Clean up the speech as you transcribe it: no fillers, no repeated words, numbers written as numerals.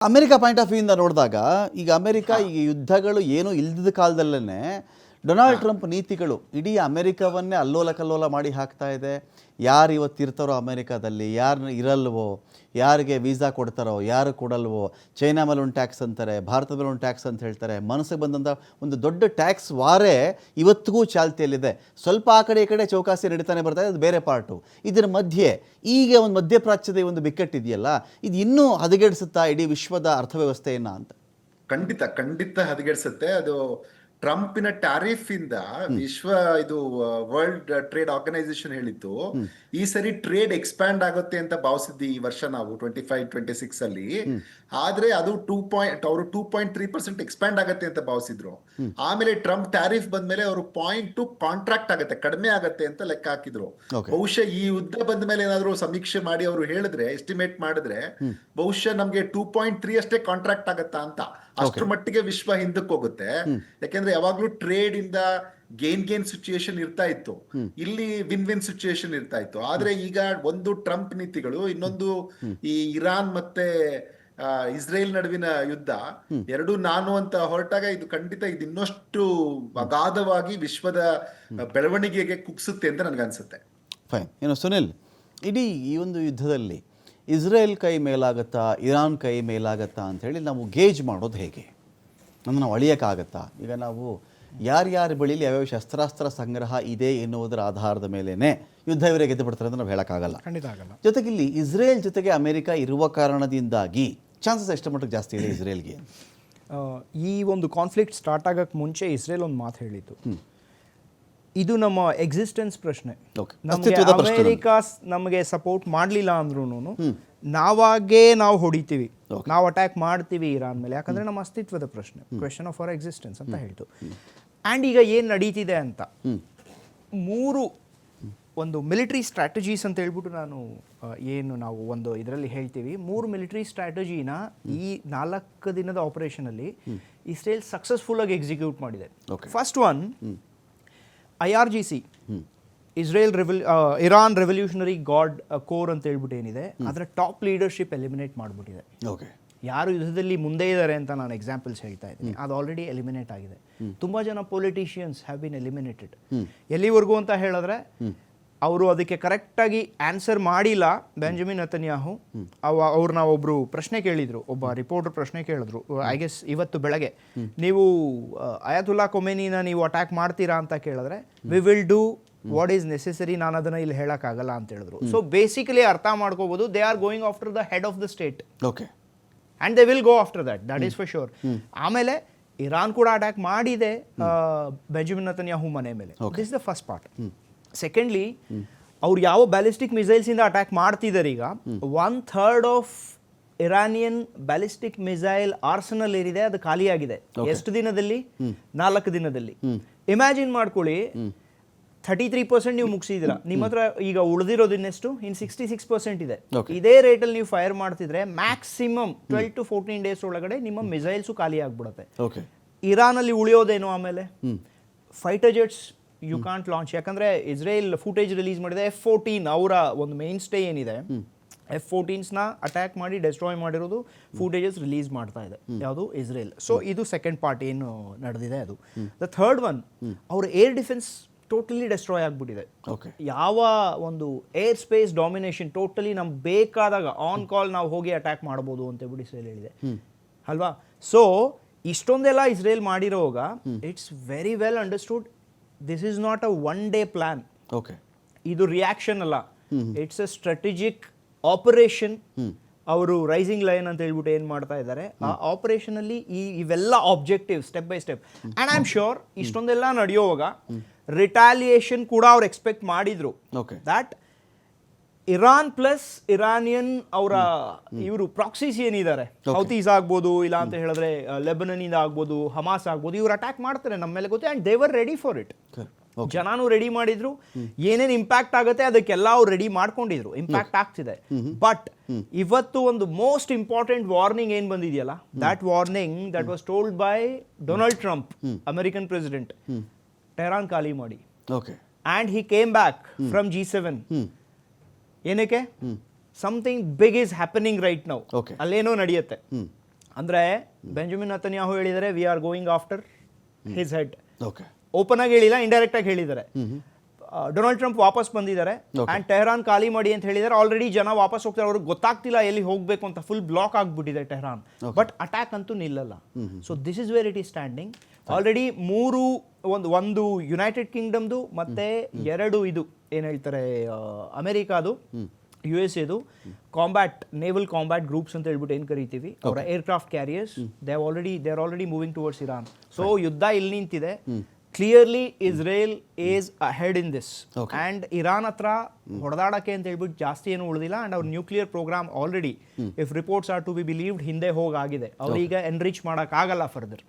America point of ವ್ಯೂಯಿಂದ ನೋಡಿದಾಗ ಈಗ America ಈಗ ಯುದ್ಧಗಳು ಏನೂ ಇಲ್ದಿದ್ದ ಕಾಲದಲ್ಲೇ ಡೊನಾಲ್ಡ್ ಟ್ರಂಪ್ ನೀತಿಗಳು ಇಡೀ ಅಮೆರಿಕವನ್ನೇ ಅಲ್ಲೋಲ ಕಲ್ಲೋಲ ಮಾಡಿ ಹಾಕ್ತಾ ಇದೆ. ಯಾರು ಇವತ್ತು ಇರ್ತಾರೋ ಅಮೆರಿಕಾದಲ್ಲಿ, ಯಾರು ಇರಲ್ವೋ, ಯಾರಿಗೆ ವೀಸಾ ಕೊಡ್ತಾರೋ, ಯಾರು ಕೊಡಲ್ವೋ, ಚೈನಾ ಮೇಲೆ ಒಂದು ಟ್ಯಾಕ್ಸ್ ಅಂತಾರೆ, ಭಾರತದ ಮೇಲೆ ಒಂದು ಟ್ಯಾಕ್ಸ್ ಅಂತ ಹೇಳ್ತಾರೆ. ಮನಸ್ಸಿಗೆ ಬಂದಂಥ ಒಂದು ದೊಡ್ಡ ಟ್ಯಾಕ್ಸ್ ವಾರೇ ಇವತ್ತಿಗೂ ಚಾಲ್ತಿಯಲ್ಲಿದೆ. ಸ್ವಲ್ಪ ಆ ಕಡೆ ಈ ಕಡೆ ಚೌಕಾಸಿ ನಡೀತಾನೆ ಬರ್ತಾ ಇದೆ, ಅದು ಬೇರೆ ಪಾರ್ಟು. ಇದರ ಮಧ್ಯೆ ಈಗ ಒಂದು ಮಧ್ಯಪ್ರಾಚ್ಯದ ಒಂದು ಬಿಕ್ಕಟ್ಟಿದೆಯಲ್ಲ, ಇದು ಇನ್ನೂ ಹದಗೆಡಿಸುತ್ತಾ ಇಡೀ ವಿಶ್ವದ ಅರ್ಥವ್ಯವಸ್ಥೆಯನ್ನು ಅಂತ? ಖಂಡಿತ ಹದಗೆಡಿಸುತ್ತೆ. ಅದು ಟ್ರಂಪಿನ ಟ್ಯಾರಿಫ್ ಇಂದ ಇದು ವರ್ಲ್ಡ್ ಟ್ರೇಡ್ ಆರ್ಗನೈಸೇಷನ್ ಹೇಳಿತ್ತು, ಈ ಸರಿ ಟ್ರೇಡ್ ಎಕ್ಸ್ಪ್ಯಾಂಡ್ ಆಗುತ್ತೆ ಅಂತ ಭಾವಿಸಿದ್ವಿ ಈ ವರ್ಷ ನಾವು 25-26 ಅಲ್ಲಿ. ಆದ್ರೆ ಅದು 2.3% ಎಕ್ಸ್ಪ್ಯಾಂಡ್ ಆಗುತ್ತೆ ಅಂತ ಭಾವಿಸಿದ್ರು. ಆಮೇಲೆ ಟ್ರಂಪ್ ಟ್ಯಾರಿಫ್ ಬಂದ್ಮೇಲೆ ಅವರು 0.2 ಕಾಂಟ್ರಾಕ್ಟ್ ಆಗುತ್ತೆ, ಕಡಿಮೆ ಆಗುತ್ತೆ ಅಂತ ಲೆಕ್ಕ ಹಾಕಿದ್ರು. ಬಹುಶಃ ಈ ಯುದ್ಧ ಬಂದ ಮೇಲೆ ಏನಾದ್ರು ಸಮೀಕ್ಷೆ ಮಾಡಿ ಅವರು ಹೇಳಿದ್ರೆ, ಎಸ್ಟಿಮೇಟ್ ಮಾಡಿದ್ರೆ ಬಹುಶಃ ನಮ್ಗೆ 2.3 ಅಷ್ಟೇ ಕಾಂಟ್ರಾಕ್ಟ್ ಆಗತ್ತಾ ಅಂತ. ಅಷ್ಟ್ರ ಮಟ್ಟಿಗೆ ವಿಶ್ವ ಹಿಂದಕ್ಕೆ ಹೋಗುತ್ತೆ. ಯಾಕೆಂದ್ರೆ ಯಾವಾಗ್ಲೂ ಟ್ರೇಡ್ ಇಂದ ಗೇನ್ ಸಿಚುಯೇಷನ್ ಇರ್ತಾ ಇತ್ತು, ಇಲ್ಲಿ ವಿನ್ ಸಿಚುಯೇಷನ್ ಇರ್ತಾ ಇತ್ತು. ಆದ್ರೆ ಈಗ ಒಂದು ಟ್ರಂಪ್ ನೀತಿಗಳು, ಇನ್ನೊಂದು ಈ ಇರಾನ್ ಮತ್ತೆ ಇಸ್ರೇಲ್ ನಡುವಿನ ಯುದ್ಧ, ಎರಡು ನಾನು ಅಂತ ಹೊರಟಾಗ ಇದು ಖಂಡಿತ ಇದು ಇನ್ನಷ್ಟು ಅಗಾಧವಾಗಿ ವಿಶ್ವದ ಬೆಳವಣಿಗೆಗೆ ಕುಗ್ಸುತ್ತೆ ಅಂತ ನನ್ಗನ್ಸುತ್ತೆ. ಫೈನ್. ಏನು ಸುನಿಲ್, ಇಡೀ ಈ ಒಂದು ಯುದ್ಧದಲ್ಲಿ ಇಸ್ರೇಲ್ ಕೈ ಮೇಲಾಗತ್ತಾ, ಇರಾನ್ ಕೈ ಮೇಲಾಗತ್ತಾ ಅಂಥೇಳಿ ನಾವು ಗೇಜ್ ಮಾಡೋದು ಹೇಗೆ? ಅಂದರೆ ನಾವು ಅಳಿಯೋಕ್ಕಾಗತ್ತಾ? ಈಗ ನಾವು ಯಾರ್ಯಾರ ಬಳಿಲಿ ಯಾವ್ಯಾವ ಶಸ್ತ್ರಾಸ್ತ್ರ ಸಂಗ್ರಹ ಇದೆ ಎನ್ನುವುದರ ಆಧಾರದ ಮೇಲೇ ಯುದ್ಧ ಇವರೇ ಗೆದ್ದು ಬಿಡ್ತಾರೆ ಅಂತ ನಾವು ಹೇಳೋಕ್ಕಾಗಲ್ಲ. ಖಂಡಿತ ಆಗಲ್ಲ. ಜೊತೆಗೆ ಇಲ್ಲಿ ಇಸ್ರೇಲ್ ಜೊತೆಗೆ ಅಮೆರಿಕ ಇರುವ ಕಾರಣದಿಂದಾಗಿ ಚಾನ್ಸಸ್ ಎಷ್ಟು ಮಟ್ಟಿಗೆ ಜಾಸ್ತಿ ಇದೆ ಇಸ್ರೇಲ್ಗೆ? ಈ ಒಂದು ಕಾನ್ಫ್ಲಿಕ್ಟ್ ಸ್ಟಾರ್ಟ್ ಆಗೋಕ್ಕೆ ಮುಂಚೆ ಇಸ್ರೇಲ್ ಒಂದು ಮಾತು ಹೇಳಿತ್ತು, ಇದು ನಮ್ಮ ಎಕ್ಸಿಸ್ಟೆನ್ಸ್ ಪ್ರಶ್ನೆ. ನಮಗೆ ಅಮೆರಿಕ ನಮಗೆ ಸಪೋರ್ಟ್ ಮಾಡಲಿಲ್ಲ ಅಂದ್ರೂ ನಾವು ಹೊಡಿತೀವಿ, ನಾವು ಅಟ್ಯಾಕ್ ಮಾಡ್ತೀವಿ ಇರಾನ್ ಮೇಲೆ, ಯಾಕಂದ್ರೆ ನಮ್ಮ ಅಸ್ತಿತ್ವದ ಪ್ರಶ್ನೆ, ಕ್ವೆಶ್ಚನ್ ಆಫ್ ಅವರ್ ಎಕ್ಸಿಸ್ಟೆನ್ಸ್ ಅಂತ ಹೇಳ್ತು. ಆ್ಯಂಡ್ ಈಗ ಏನು ನಡೀತಿದೆ ಅಂತ ಮೂರು ಒಂದು ಮಿಲಿಟರಿ ಸ್ಟ್ರಾಟಜೀಸ್ ಅಂತ ಹೇಳ್ಬಿಟ್ಟು ನಾವು ಒಂದು ಇದರಲ್ಲಿ ಹೇಳ್ತೀವಿ. 3 ಮಿಲಿಟರಿ ಸ್ಟ್ರಾಟಜಿನ ಈ 4 ದಿನದ ಆಪರೇಷನಲ್ಲಿ ಇಸ್ರೇಲ್ ಸಕ್ಸಸ್ಫುಲ್ ಆಗಿ ಎಕ್ಸಿಕ್ಯೂಟ್ ಮಾಡಿದೆ. First one IRGC, Iran revolutionary guard corps ಅಂತ ಹೇಳ್ಬಿಟ್ಟು ಏನಿದೆ, ಅದರ ಟಾಪ್ ಲೀಡರ್ಶಿಪ್ ಎಲಿಮಿನೇಟ್ ಮಾಡಿಬಿಟ್ಟಿದೆ. ಯಾರು ಯುದ್ಧದಲ್ಲಿ ಮುಂದೆ ಇದ್ದಾರೆ ಅಂತ ನಾನು ಎಕ್ಸಾಂಪಲ್ಸ್ ಹೇಳ್ತಾ ಇದ್ದೀನಿ, ಅದು ಆಲ್ರೆಡಿ ಎಲಿಮಿನೇಟ್ ಆಗಿದೆ. ತುಂಬಾ ಜನ ಪೊಲಿಟಿಷಿಯನ್ಸ್ ಹ್ಯಾವ್ ಬಿನ್ ಎಲಿಮಿನೇಟೆಡ್. ಎಲ್ಲಿವರೆಗೂ ಅಂತ ಹೇಳಿದ್ರೆ, ಅವರು ಅದಕ್ಕೆ ಕರೆಕ್ಟಾಗಿ ಆನ್ಸರ್ ಮಾಡಿಲ್ಲ. ಬೆಂಜಮಿನ್ ನೆತನ್ಯಾಹು ಅವ್ರನ್ನ ಒಬ್ರು ಪ್ರಶ್ನೆ ಕೇಳಿದ್ರು, ಒಬ್ಬ ರಿಪೋರ್ಟರ್ ಪ್ರಶ್ನೆ ಕೇಳಿದ್ರು, ಐ ಗೆಸ್ ಇವತ್ತು ಬೆಳಗ್ಗೆ, ನೀವು ಅಯತುಲ್ಲಾ ಖೊಮೇನಿನ ನೀವು ಅಟ್ಯಾಕ್ ಮಾಡ್ತೀರಾ ಅಂತ ಕೇಳಿದ್ರೆ, we will do what is necessary, ನಾನು ಅದನ್ನ ಇಲ್ಲಿ ಹೇಳಕ್ಕಾಗಲ್ಲ ಅಂತ ಹೇಳಿದ್ರು. ಸೊ ಬೇಸಿಕಲಿ ಅರ್ಥ ಮಾಡ್ಕೋಬಹುದು, they are going after the head of the state, and they will go after that is for sure. ಆಮೇಲೆ ಇರಾನ್ ಕೂಡ ಅಟ್ಯಾಕ್ ಮಾಡಿದೆ ಬೆಂಜಮಿನ್ ನೆತನ್ಯಾಹು ಮನೆ ಮೇಲೆ. This is the first part. Secondly, ಅವ್ರು ಯಾವ ಬ್ಯಾಲಿಸ್ಟಿಕ್ ಮಿಸೈಲ್ಸ್ ಇಂದ ಅಟ್ಯಾಕ್ ಮಾಡ್ತಿದ್ದಾರೆ, ಈಗ 1/3 ಆಫ್ ಇರಾನಿಯನ್ ಬ್ಯಾಲಿಸ್ಟಿಕ್ ಮಿಸೈಲ್ ಆರ್ಸನಲ್ ಏನಿದೆ ಅದು ಖಾಲಿಯಾಗಿದೆ. ಎಷ್ಟು ದಿನದಲ್ಲಿ? 4 ದಿನದಲ್ಲಿ. ಇಮ್ಯಾಜಿನ್ ಮಾಡ್ಕೊಳ್ಳಿ, 33% ನೀವು ಮುಗಿಸಿದಿರ, ನಿಮ್ಮ ಹತ್ರ ಈಗ ಉಳಿದಿರೋದಿನ್ನೆಷ್ಟು? ಇನ್ 66% ಇದೆ. ಇದೇ ರೇಟಲ್ಲಿ ನೀವು ಫೈರ್ ಮಾಡ್ತಿದ್ರೆ ಮ್ಯಾಕ್ಸಿಮಮ್ 12 to 14 ಡೇಸ್ ಒಳಗಡೆ ನಿಮ್ಮ ಮಿಸೈಲ್ಸು ಖಾಲಿ ಆಗ್ಬಿಡುತ್ತೆ. ಇರಾನ್ ಅಲ್ಲಿ ಉಳಿಯೋದೇನು? ಆಮೇಲೆ fighter jets you can't launch, ಯಾಕಂದ್ರೆ ಇಸ್ರೇಲ್ ಫುಟೇಜ್ ರಿಲೀಸ್ ಮಾಡಿದೆ. F-14 ಅವರ ಒಂದು ಮೇನ್ ಸ್ಟೇ ಏನಿದೆ, F-14ನ ಅಟ್ಯಾಕ್ ಮಾಡಿ ಡೆಸ್ಟ್ರಾಯ್ ಮಾಡಿರೋದು ಫುಟೇಜಸ್ ರಿಲೀಸ್ ಮಾಡ್ತಾ ಇದೆ ಯಾವುದು? ಇಸ್ರೇಲ್. ಸೊ ಇದು ಸೆಕೆಂಡ್ ಪಾರ್ಟ್ ಏನು ನಡೆದಿದೆ ಅದು. ದ ಥರ್ಡ್ ಒನ್, ಅವ್ರ ಏರ್ ಡಿಫೆನ್ಸ್ ಟೋಟಲಿ ಡೆಸ್ಟ್ರಾಯ್ ಆಗಿಬಿಟ್ಟಿದೆ. ಯಾವ ಒಂದು ಏರ್ ಸ್ಪೇಸ್ ಡಾಮಿನೇಷನ್ ಟೋಟಲಿ ನಮ್ಗೆ ಬೇಕಾದಾಗ ಆನ್ ಕಾಲ್ ನಾವು ಹೋಗಿ ಅಟ್ಯಾಕ್ ಮಾಡ್ಬೋದು ಅಂತ ಹೇಳ್ಬಿಟ್ಟು ಇಸ್ರೇಲ್ ಹೇಳಿದೆ ಅಲ್ವಾ. ಸೊ ಇಷ್ಟೊಂದೆಲ್ಲ ಇಸ್ರೇಲ್ ಮಾಡಿರೋವಾಗ it's very well understood, this is not a one day plan. ಇದು ರಿಯಾಕ್ಷನ್ ಅಲ್ಲ, ಇಟ್ಸ್ ಅ ಸ್ಟ್ರಾಟಜಿಕ್ ಆಪರೇಷನ್. ಅವರು ರೈಸಿಂಗ್ ಲೈನ್ ಅಂತ ಹೇಳ್ಬಿಟ್ಟು ಏನ್ ಮಾಡ್ತಾ ಇದ್ದಾರೆ, ಆ ಆಪರೇಷನ್ ಅಲ್ಲಿ ಇವೆಲ್ಲ objective step by step. And I am sure ಇಷ್ಟೊಂದೆಲ್ಲ ನಡೆಯುವಾಗ ರಿಟಾಲಿಯೇಷನ್ ಕೂಡ ಅವ್ರು ಎಕ್ಸ್ಪೆಕ್ಟ್ ಮಾಡಿದ್ರು. ದಟ್ ಇರಾನ್ ಪ್ಲಸ್ ಇರಾನಿಯನ್ ಅವರ ಇವರು ಪ್ರಾಕ್ಸಿಸ್ ಏನಿದ್ದಾರೆ, ಹೌತೀಸ್ ಆಗ್ಬೋದು, ಇಲ್ಲ ಅಂತ ಹೇಳಿದ್ರೆ ಲೆಬನನ್ ಆಗ್ಬೋದು, ಹಮಾಸ್ ಆಗ್ಬೋದು, ಇವ್ರು ಅಟ್ಯಾಕ್ ಮಾಡ್ತಾರೆ ನಮ್ಮ ಮೇಲೆ ಗೊತ್ತು. And they were ready for it. ಜನನು ರೆಡಿ ಮಾಡಿದ್ರು, ಏನೇನು ಇಂಪ್ಯಾಕ್ಟ್ ಆಗುತ್ತೆ ಅದಕ್ಕೆಲ್ಲ ಅವ್ರು ರೆಡಿ ಮಾಡ್ಕೊಂಡಿದ್ರು. ಇಂಪ್ಯಾಕ್ಟ್ ಆಗ್ತಿದೆ. ಬಟ್ ಇವತ್ತು ಒಂದು ಮೋಸ್ಟ್ ಇಂಪಾರ್ಟೆಂಟ್ ವಾರ್ನಿಂಗ್ ಏನ್ ಬಂದಿದೆಯಲ್ಲ, that warning that was told by Donald Trump, American president, Tehran ಖಾಲಿ ಮಾಡಿ. And he came back from G7. ಏನಕ್ಕೆ? Something big is happening right now. ಅಲ್ಲೇನೋ ನಡೆಯುತ್ತೆ. ಅಂದರೆ ಬೆಂಜಮಿನ್ ನೆತನ್ಯಾಹು ಹೇಳಿದರೆ we are going after his head. Okay. Open ಆಗಿ ಹೇಳಿಲ್ಲ, indirect ಆಗಿ ಹೇಳಿದ್ದಾರೆ. ಡೊನಾಲ್ಡ್ ಟ್ರಂಪ್ ವಾಪಸ್ ಬಂದಿದ್ದಾರೆ ಆ್ಯಂಡ್ ಟೆಹರಾನ್ ಖಾಲಿ ಮಾಡಿ ಅಂತ ಹೇಳಿದ್ದಾರೆ. ಆಲ್ರೆಡಿ ಜನ ವಾಪಸ್ ಹೋಗ್ತಾರೆ, ಅವ್ರಿಗೆ ಗೊತ್ತಾಗ್ತಿಲ್ಲ ಎಲ್ಲಿ ಹೋಗಬೇಕು ಅಂತ, ಫುಲ್ ಬ್ಲಾಕ್ ಆಗಿಬಿಟ್ಟಿದೆ ಟೆಹರಾನ್. ಬಟ್ ಅಟ್ಯಾಕ್ ಅಂತೂ ನಿಲ್ಲಲ್ಲ. So this is where it is standing. Already ಒಂದು ಯುನೈಟೆಡ್ ಕಿಂಗ್ಡಮ್ದು ಮತ್ತೆ 2 ಇದು ಏನು ಹೇಳ್ತಾರೆ ಅಮೆರಿಕಾದು USA ನೇವಲ್ ಕಾಂಬ್ಯಾಟ್ ಗ್ರೂಪ್ಸ್ ಅಂತ ಹೇಳ್ಬಿಟ್ಟು ಏನು ಕರಿತೀವಿ, ಅವರ aircraft carriers, they are already moving towards Iran. So ಯುದ್ಧ ಇಲ್ಲಿ ನಿಂತಿದೆ. Clearly Israel is ahead in this. And Iran ಹತ್ರ ಹೊಡೆದಾಡಕ್ಕೆ ಅಂತ ಹೇಳ್ಬಿಟ್ಟು ಜಾಸ್ತಿ ಏನು ಉಳಿದಿಲ್ಲ. ಆ್ಯಂಡ್ ಅವ್ರ nuclear program already if reports are to be believed ಹಿಂದೆ ಹೋಗಾಗಿದೆ. ಅವ್ರೀಗ ಎನ್ರಿಚ್ ಮಾಡೋಕ್ಕಾಗಲ್ಲ ಫರ್ದರ್.